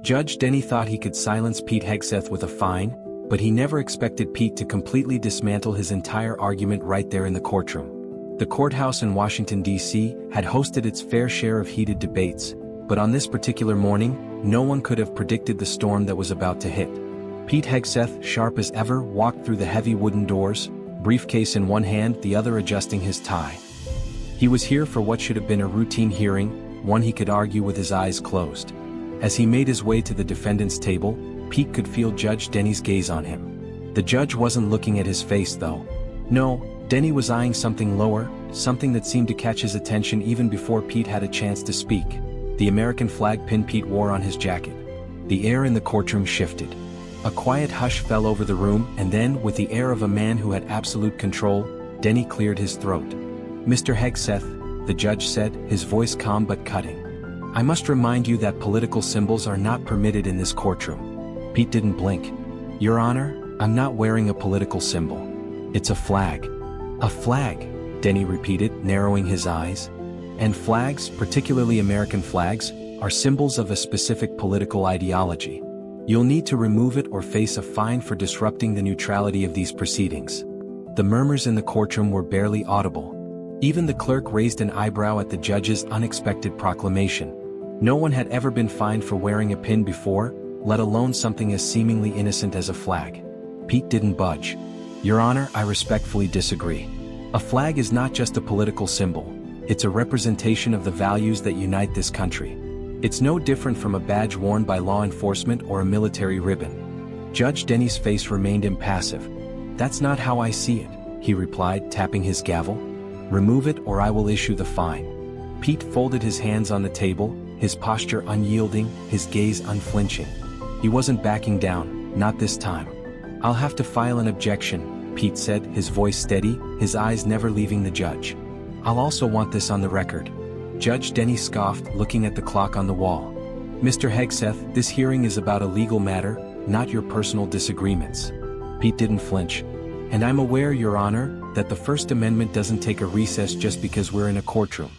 Judge Denny thought he could silence Pete Hegseth with a fine, but he never expected Pete to completely dismantle his entire argument right there in the courtroom. The courthouse in Washington, D.C. had hosted its fair share of heated debates, but on this particular morning, no one could have predicted the storm that was about to hit. Pete Hegseth, sharp as ever, walked through the heavy wooden doors, briefcase in one hand, the other adjusting his tie. He was here for what should have been a routine hearing, one he could argue with his eyes closed. As he made his way to the defendant's table, Pete could feel Judge Denny's gaze on him. The judge wasn't looking at his face though. No, Denny was eyeing something lower, something that seemed to catch his attention even before Pete had a chance to speak. The American flag pin Pete wore on his jacket. The air in the courtroom shifted. A quiet hush fell over the room, and then, with the air of a man who had absolute control, Denny cleared his throat. "Mr. Hegseth," the judge said, his voice calm but cutting. "I must remind you that political symbols are not permitted in this courtroom." Pete didn't blink. "Your Honor, I'm not wearing a political symbol. It's a flag." "A flag," Denny repeated, narrowing his eyes. "And flags, particularly American flags, are symbols of a specific political ideology. You'll need to remove it or face a fine for disrupting the neutrality of these proceedings." The murmurs in the courtroom were barely audible. Even the clerk raised an eyebrow at the judge's unexpected proclamation. No one had ever been fined for wearing a pin before, let alone something as seemingly innocent as a flag. Pete didn't budge. "Your Honor, I respectfully disagree. A flag is not just a political symbol. It's a representation of the values that unite this country. It's no different from a badge worn by law enforcement or a military ribbon." Judge Denny's face remained impassive. "That's not how I see it," he replied, tapping his gavel. "Remove it or I will issue the fine." Pete folded his hands on the table, his posture unyielding, his gaze unflinching. He wasn't backing down, not this time. "I'll have to file an objection," Pete said, his voice steady, his eyes never leaving the judge. "I'll also want this on the record." Judge Denny scoffed, looking at the clock on the wall. "Mr. Hegseth, this hearing is about a legal matter, not your personal disagreements." Pete didn't flinch. "And I'm aware, Your Honor, that the First Amendment doesn't take a recess just because we're in a courtroom."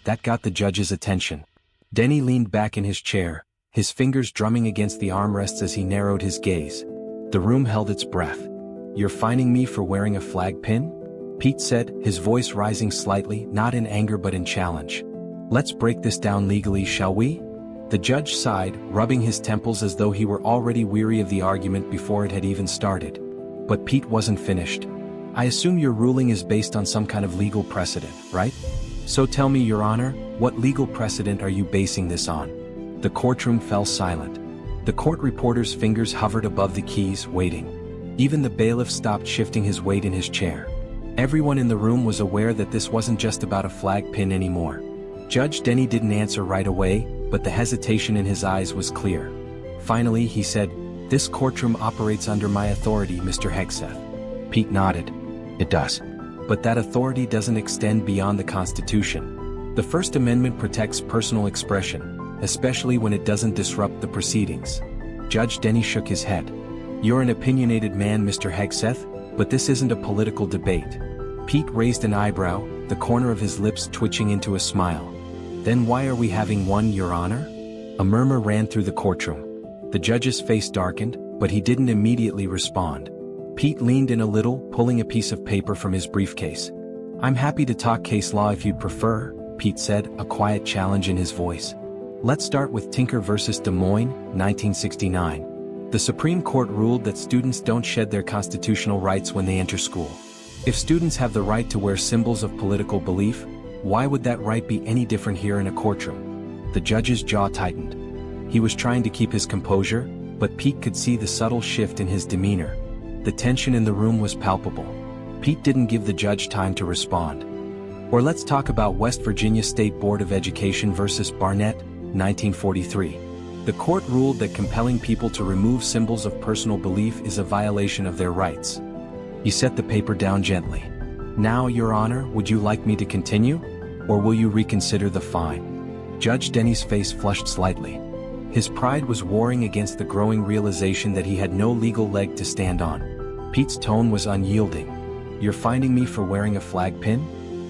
That got the judge's attention. Denny leaned back in his chair, his fingers drumming against the armrests as he narrowed his gaze. The room held its breath. "You're fining me for wearing a flag pin?" Pete said, his voice rising slightly, not in anger but in challenge. "Let's break this down legally, shall we?" The judge sighed, rubbing his temples as though he were already weary of the argument before it had even started. But Pete wasn't finished. "I assume your ruling is based on some kind of legal precedent, right? So tell me, Your Honor, what legal precedent are you basing this on?" The courtroom fell silent. The court reporter's fingers hovered above the keys, waiting. Even the bailiff stopped shifting his weight in his chair. Everyone in the room was aware that this wasn't just about a flag pin anymore. Judge Denny didn't answer right away, but the hesitation in his eyes was clear. Finally, he said, "This courtroom operates under my authority, Mr. Hegseth." Pete nodded. "It does. But that authority doesn't extend beyond the Constitution. The First Amendment protects personal expression, especially when it doesn't disrupt the proceedings." Judge Denny shook his head. "You're an opinionated man, Mr. Hegseth, but this isn't a political debate." Pete raised an eyebrow, the corner of his lips twitching into a smile. "Then why are we having one, Your Honor?" A murmur ran through the courtroom. The judge's face darkened, but he didn't immediately respond. Pete leaned in a little, pulling a piece of paper from his briefcase. "I'm happy to talk case law if you'd prefer," Pete said, a quiet challenge in his voice. "Let's start with Tinker versus Des Moines, 1969. The Supreme Court ruled that students don't shed their constitutional rights when they enter school. If students have the right to wear symbols of political belief, why would that right be any different here in a courtroom?" The judge's jaw tightened. He was trying to keep his composure, but Pete could see the subtle shift in his demeanor. The tension in the room was palpable. Pete didn't give the judge time to respond. "Or let's talk about West Virginia State Board of Education versus Barnett, 1943. The court ruled that compelling people to remove symbols of personal belief is a violation of their rights." He set the paper down gently. "Now, Your Honor, would you like me to continue? Or will you reconsider the fine?" Judge Denny's face flushed slightly. His pride was warring against the growing realization that he had no legal leg to stand on. Pete's tone was unyielding. "You're finding me for wearing a flag pin?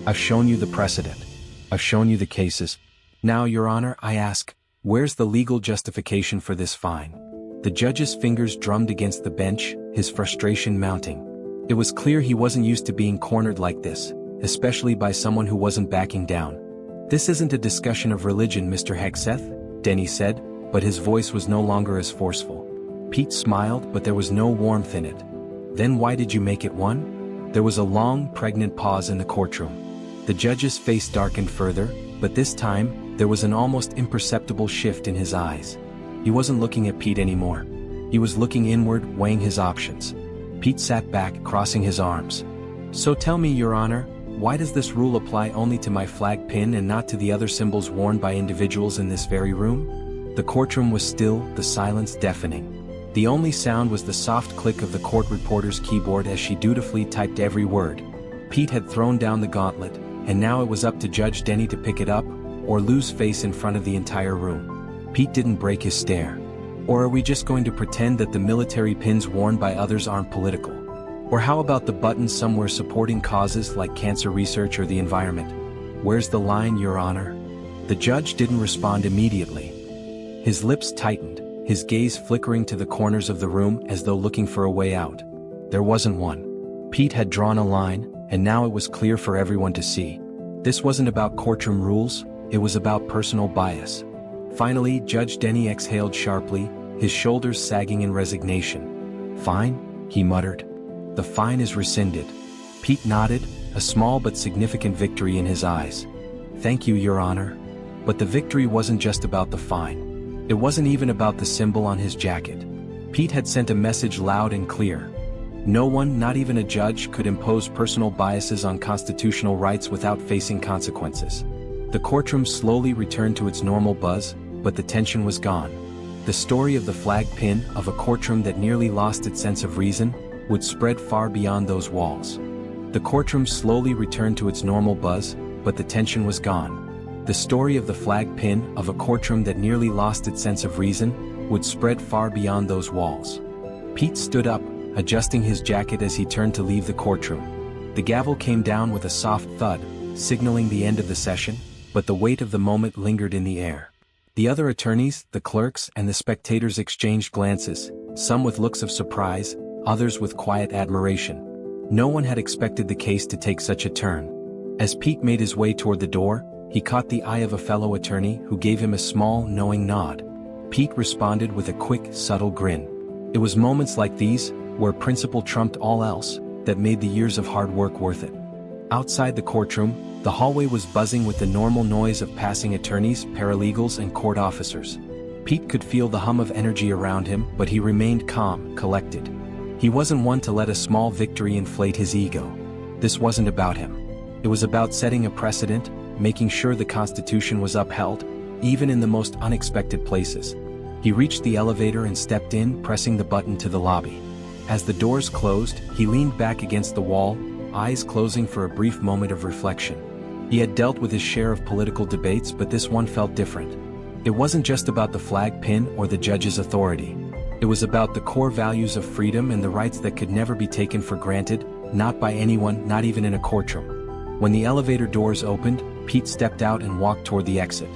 I've shown you the precedent. I've shown you the cases. Now, Your Honor, I ask, Where's the legal justification for this fine? The judge's fingers drummed against the bench, his frustration mounting. It was clear he wasn't used to being cornered like this, especially by someone who wasn't backing down. This isn't a discussion of religion, Mr. Hegseth, Denny said, but his voice was no longer as forceful. Pete smiled, but there was no warmth in it. Then why did you make it one? There was a long, pregnant pause in the courtroom. The judge's face darkened further, but this time, there was an almost imperceptible shift in his eyes. He wasn't looking at Pete anymore. He was looking inward, weighing his options. Pete sat back, crossing his arms. So tell me, Your Honor, why does this rule apply only to my flag pin and not to the other symbols worn by individuals in this very room? The courtroom was still, the silence deafening. The only sound was the soft click of the court reporter's keyboard as she dutifully typed every word. Pete had thrown down the gauntlet, and now it was up to Judge Denny to pick it up, or lose face in front of the entire room. Pete didn't break his stare. Or are we just going to pretend that the military pins worn by others aren't political? Or how about the buttons somewhere supporting causes like cancer research or the environment? Where's the line, Your Honor? The judge didn't respond immediately. His lips tightened, his gaze flickering to the corners of the room as though looking for a way out. There wasn't one. Pete had drawn a line, and now it was clear for everyone to see. This wasn't about courtroom rules, it was about personal bias. Finally, Judge Denny exhaled sharply, his shoulders sagging in resignation. Fine, he muttered. The fine is rescinded. Pete nodded, a small but significant victory in his eyes. Thank you, Your Honor. But the victory wasn't just about the fine. It wasn't even about the symbol on his jacket. Pete had sent a message loud and clear. No one, not even a judge, could impose personal biases on constitutional rights without facing consequences. The courtroom slowly returned to its normal buzz, but the tension was gone. The story of the flag pin, of a courtroom that nearly lost its sense of reason, would spread far beyond those walls. The courtroom slowly returned to its normal buzz, but the tension was gone. The story of the flag pin, of a courtroom that nearly lost its sense of reason, would spread far beyond those walls. Pete stood up, adjusting his jacket as he turned to leave the courtroom. The gavel came down with a soft thud, signaling the end of the session, but the weight of the moment lingered in the air. The other attorneys, the clerks, and the spectators exchanged glances, some with looks of surprise, others with quiet admiration. No one had expected the case to take such a turn. As Pete made his way toward the door, he caught the eye of a fellow attorney who gave him a small, knowing nod. Pete responded with a quick, subtle grin. It was moments like these, where principle trumped all else, that made the years of hard work worth it. Outside the courtroom, the hallway was buzzing with the normal noise of passing attorneys, paralegals, and court officers. Pete could feel the hum of energy around him, but he remained calm, collected. He wasn't one to let a small victory inflate his ego. This wasn't about him. It was about setting a precedent, making sure the Constitution was upheld, even in the most unexpected places. He reached the elevator and stepped in, pressing the button to the lobby. As the doors closed, he leaned back against the wall, eyes closing for a brief moment of reflection. He had dealt with his share of political debates, but this one felt different. It wasn't just about the flag pin or the judge's authority. It was about the core values of freedom and the rights that could never be taken for granted, not by anyone, not even in a courtroom. When the elevator doors opened, Pete stepped out and walked toward the exit.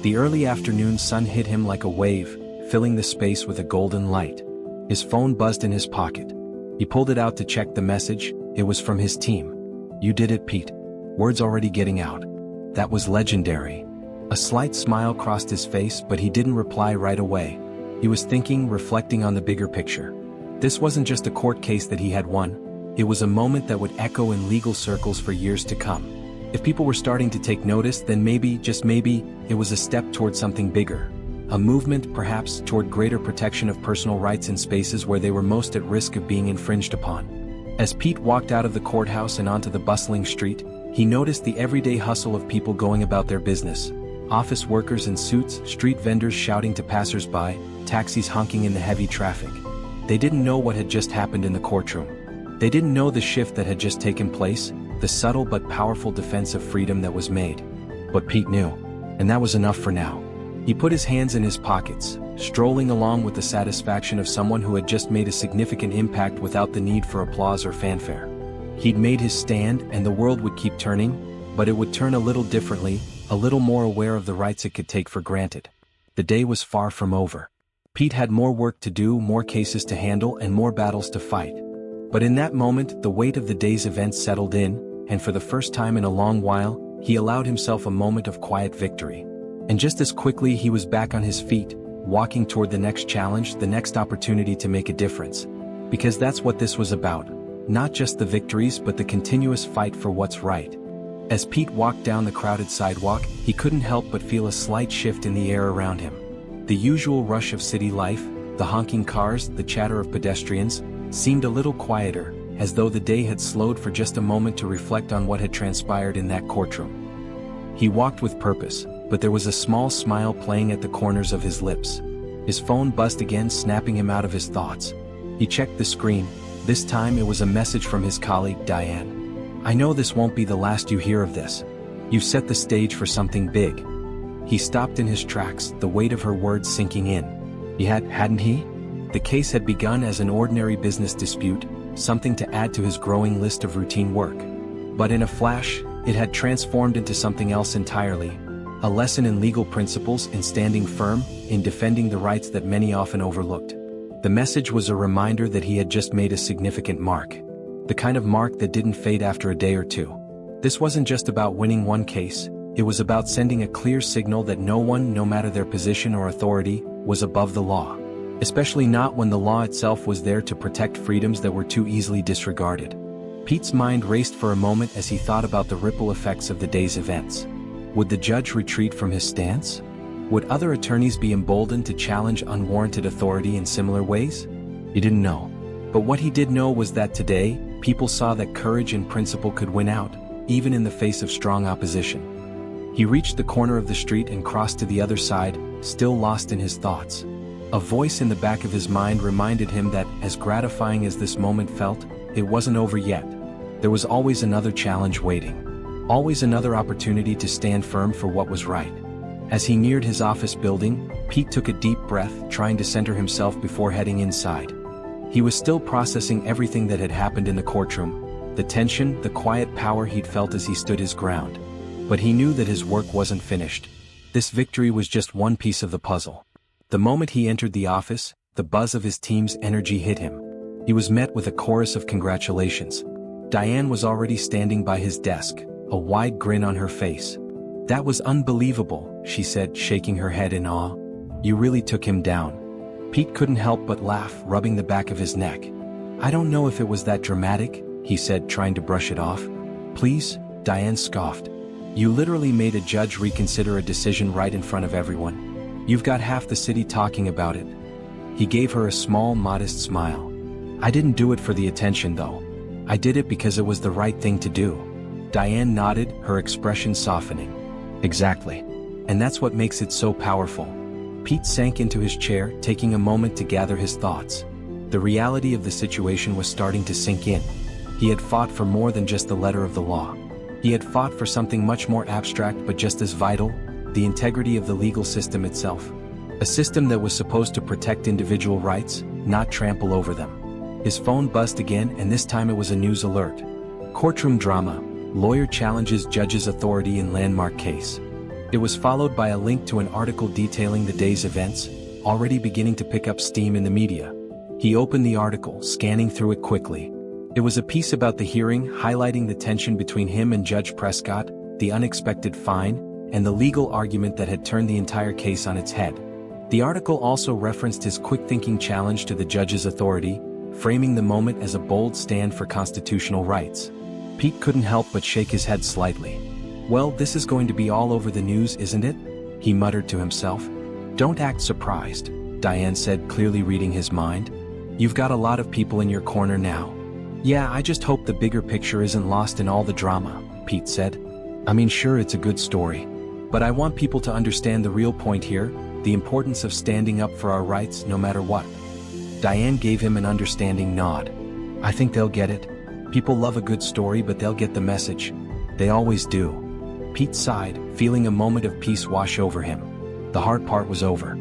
The early afternoon sun hit him like a wave, filling the space with a golden light. His phone buzzed in his pocket. He pulled it out to check the message. It was from his team. "You did it, Pete. Word's already getting out." That was legendary. A slight smile crossed his face, but he didn't reply right away. He was thinking, reflecting on the bigger picture. This wasn't just a court case that he had won. It was a moment that would echo in legal circles for years to come. If people were starting to take notice, then maybe, just maybe, it was a step toward something bigger. A movement, perhaps, toward greater protection of personal rights in spaces where they were most at risk of being infringed upon. As Pete walked out of the courthouse and onto the bustling street, he noticed the everyday hustle of people going about their business. Office workers in suits, street vendors shouting to passers-by, taxis honking in the heavy traffic. They didn't know what had just happened in the courtroom. They didn't know the shift that had just taken place, the subtle but powerful defense of freedom that was made. But Pete knew. And that was enough for now. He put his hands in his pockets, strolling along with the satisfaction of someone who had just made a significant impact without the need for applause or fanfare. He'd made his stand, and the world would keep turning, but it would turn a little differently, a little more aware of the rights it could take for granted. The day was far from over. Pete had more work to do, more cases to handle, and more battles to fight. But in that moment, the weight of the day's events settled in, and for the first time in a long while, he allowed himself a moment of quiet victory. And just as quickly he was back on his feet, walking toward the next challenge, the next opportunity to make a difference. Because that's what this was about. Not just the victories but the continuous fight for what's right. As Pete walked down the crowded sidewalk, he couldn't help but feel a slight shift in the air around him. The usual rush of city life, the honking cars, the chatter of pedestrians, seemed a little quieter, as though the day had slowed for just a moment to reflect on what had transpired in that courtroom. He walked with purpose, but there was a small smile playing at the corners of his lips. His phone buzzed again, snapping him out of his thoughts. He checked the screen. This time it was a message from his colleague, Diane. "I know this won't be the last you hear of this. You've set the stage for something big." He stopped in his tracks, the weight of her words sinking in. Hadn't he? The case had begun as an ordinary business dispute, something to add to his growing list of routine work. But in a flash, it had transformed into something else entirely. A lesson in legal principles, in standing firm, in defending the rights that many often overlooked. The message was a reminder that he had just made a significant mark. The kind of mark that didn't fade after a day or two. This wasn't just about winning one case, it was about sending a clear signal that no one, no matter their position or authority, was above the law. Especially not when the law itself was there to protect freedoms that were too easily disregarded. Pete's mind raced for a moment as he thought about the ripple effects of the day's events. Would the judge retreat from his stance? Would other attorneys be emboldened to challenge unwarranted authority in similar ways? He didn't know. But what he did know was that today, people saw that courage and principle could win out, even in the face of strong opposition. He reached the corner of the street and crossed to the other side, still lost in his thoughts. A voice in the back of his mind reminded him that, as gratifying as this moment felt, it wasn't over yet. There was always another challenge waiting. Always another opportunity to stand firm for what was right. As he neared his office building, Pete took a deep breath, trying to center himself before heading inside. He was still processing everything that had happened in the courtroom, the tension, the quiet power he'd felt as he stood his ground. But he knew that his work wasn't finished. This victory was just one piece of the puzzle. The moment he entered the office, the buzz of his team's energy hit him. He was met with a chorus of congratulations. Diane was already standing by his desk, a wide grin on her face. "That was unbelievable," she said, shaking her head in awe. "You really took him down." Pete couldn't help but laugh, rubbing the back of his neck. "I don't know if it was that dramatic," he said, trying to brush it off. "Please," Diane scoffed. "You literally made a judge reconsider a decision right in front of everyone. You've got half the city talking about it." He gave her a small, modest smile. "I didn't do it for the attention though. I did it because it was the right thing to do." Diane nodded, her expression softening. "Exactly. And that's what makes it so powerful." Pete sank into his chair, taking a moment to gather his thoughts. The reality of the situation was starting to sink in. He had fought for more than just the letter of the law. He had fought for something much more abstract but just as vital, the integrity of the legal system itself. A system that was supposed to protect individual rights, not trample over them. His phone buzzed again, and this time it was a news alert. Courtroom drama. Lawyer challenges judge's authority in landmark case. It was followed by a link to an article detailing the day's events, already beginning to pick up steam in the media. He opened the article, scanning through it quickly. It was a piece about the hearing, highlighting the tension between him and Judge Prescott, the unexpected fine, and the legal argument that had turned the entire case on its head. The article also referenced his quick-thinking challenge to the judge's authority, framing the moment as a bold stand for constitutional rights. Pete couldn't help but shake his head slightly. "Well, this is going to be all over the news, isn't it?" he muttered to himself. "Don't act surprised," Diane said, clearly reading his mind. "You've got a lot of people in your corner now." "Yeah, I just hope the bigger picture isn't lost in all the drama," Pete said. "I mean, sure, it's a good story. But I want people to understand the real point here, the importance of standing up for our rights no matter what." Diane gave him an understanding nod. "I think they'll get it. People love a good story, but they'll get the message. They always do." Pete sighed, feeling a moment of peace wash over him. The hard part was over.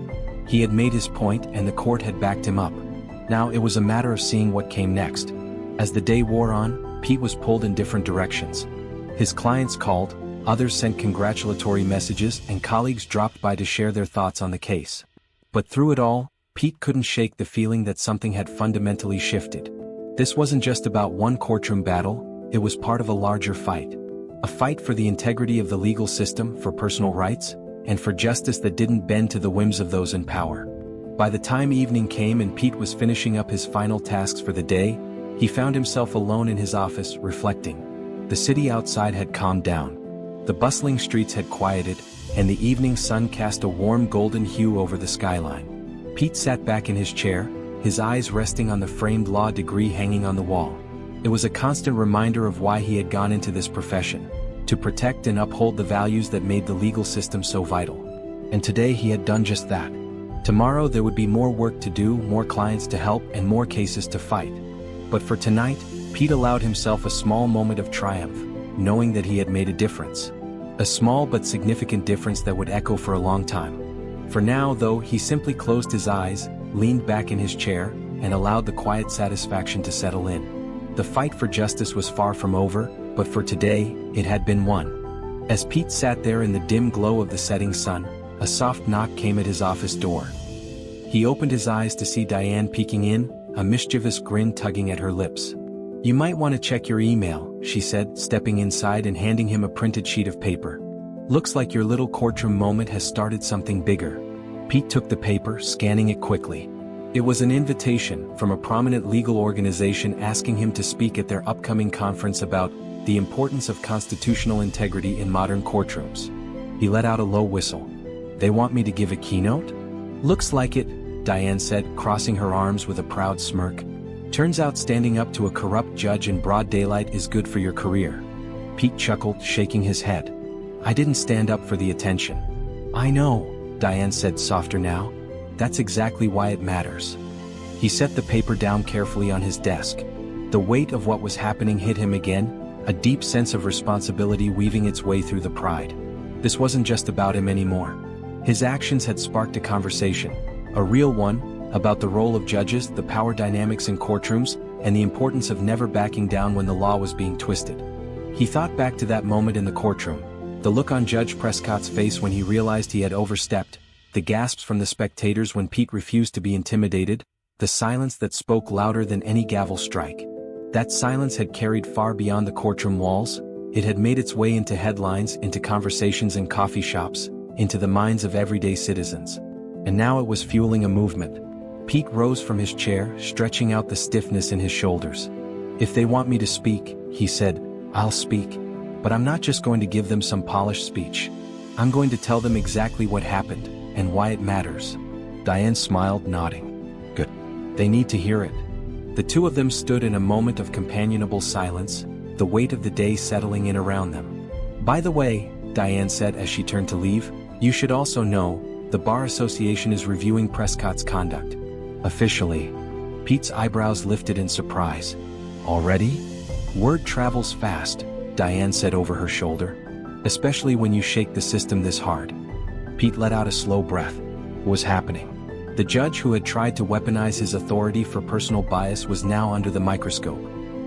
He had made his point and the court had backed him up. Now it was a matter of seeing what came next. As the day wore on, Pete was pulled in different directions. His clients called, Others sent congratulatory messages and colleagues dropped by to share their thoughts on the case. But through it all, Pete couldn't shake the feeling that something had fundamentally shifted. This wasn't just about one courtroom battle, it was part of a larger fight. A fight for the integrity of the legal system, for personal rights, and for justice that didn't bend to the whims of those in power. By the time evening came and Pete was finishing up his final tasks for the day, he found himself alone in his office, reflecting. The city outside had calmed down. The bustling streets had quieted, and the evening sun cast a warm golden hue over the skyline. Pete sat back in his chair, his eyes resting on the framed law degree hanging on the wall. It was a constant reminder of why he had gone into this profession, to protect and uphold the values that made the legal system so vital. And today he had done just that. Tomorrow there would be more work to do, more clients to help, and more cases to fight. But for tonight, Pete allowed himself a small moment of triumph, knowing that he had made a difference. A small but significant difference that would echo for a long time. For now, though, he simply closed his eyes, leaned back in his chair, and allowed the quiet satisfaction to settle in. The fight for justice was far from over, but for today, it had been won. As Pete sat there in the dim glow of the setting sun, a soft knock came at his office door. He opened his eyes to see Diane peeking in, a mischievous grin tugging at her lips. "You might want to check your email," she said, stepping inside and handing him a printed sheet of paper. "Looks like your little courtroom moment has started something bigger." Pete took the paper, scanning it quickly. It was an invitation from a prominent legal organization asking him to speak at their upcoming conference about the importance of constitutional integrity in modern courtrooms. He let out a low whistle. "They want me to give a keynote?" "Looks like it," Diane said, crossing her arms with a proud smirk. "Turns out standing up to a corrupt judge in broad daylight is good for your career." Pete chuckled, shaking his head. "I didn't stand up for the attention." "I know," Diane said, softer now. "That's exactly why it matters." He set the paper down carefully on his desk. The weight of what was happening hit him again, a deep sense of responsibility weaving its way through the pride. This wasn't just about him anymore. His actions had sparked a conversation, a real one, about the role of judges, the power dynamics in courtrooms, and the importance of never backing down when the law was being twisted. He thought back to that moment in the courtroom, the look on Judge Prescott's face when he realized he had overstepped, the gasps from the spectators when Pete refused to be intimidated, the silence that spoke louder than any gavel strike. That silence had carried far beyond the courtroom walls. It had made its way into headlines, into conversations in coffee shops, into the minds of everyday citizens. And now it was fueling a movement. Pete rose from his chair, stretching out the stiffness in his shoulders. "If they want me to speak," he said, "I'll speak. But I'm not just going to give them some polished speech. I'm going to tell them exactly what happened, and why it matters." Diane smiled, nodding. "Good. They need to hear it." The two of them stood in a moment of companionable silence, the weight of the day settling in around them. "By the way," Diane said as she turned to leave, "you should also know, the Bar Association is reviewing Prescott's conduct." "Officially?" Pete's eyebrows lifted in surprise. "Already?" "Word travels fast," Diane said over her shoulder. "Especially when you shake the system this hard." Pete let out a slow breath. What was happening? The judge who had tried to weaponize his authority for personal bias was now under the microscope.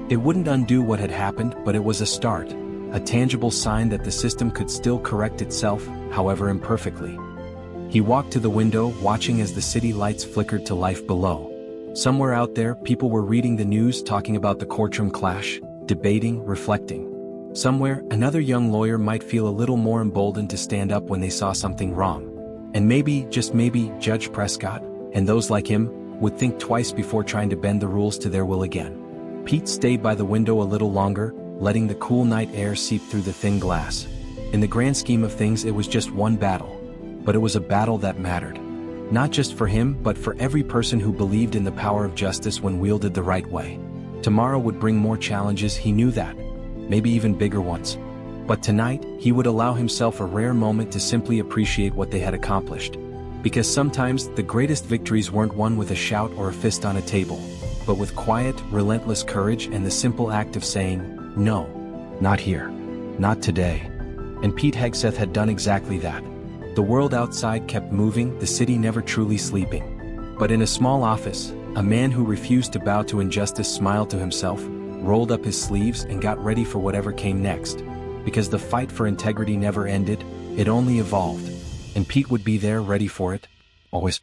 It wouldn't undo what had happened, but it was a start, a tangible sign that the system could still correct itself, however imperfectly. He walked to the window, watching as the city lights flickered to life below. Somewhere out there, people were reading the news, talking about the courtroom clash, debating, reflecting. Somewhere, another young lawyer might feel a little more emboldened to stand up when they saw something wrong. And maybe, just maybe, Judge Prescott, and those like him, would think twice before trying to bend the rules to their will again. Pete stayed by the window a little longer, letting the cool night air seep through the thin glass. In the grand scheme of things, it was just one battle. But it was a battle that mattered. Not just for him, but for every person who believed in the power of justice when wielded the right way. Tomorrow would bring more challenges, he knew that. Maybe even bigger ones. But tonight, he would allow himself a rare moment to simply appreciate what they had accomplished. Because sometimes, the greatest victories weren't won with a shout or a fist on a table, but with quiet, relentless courage and the simple act of saying, "No. Not here. Not today." And Pete Hegseth had done exactly that. The world outside kept moving, the city never truly sleeping. But in a small office, a man who refused to bow to injustice smiled to himself, rolled up his sleeves and got ready for whatever came next. Because the fight for integrity never ended, it only evolved. And Pete would be there ready for it, always.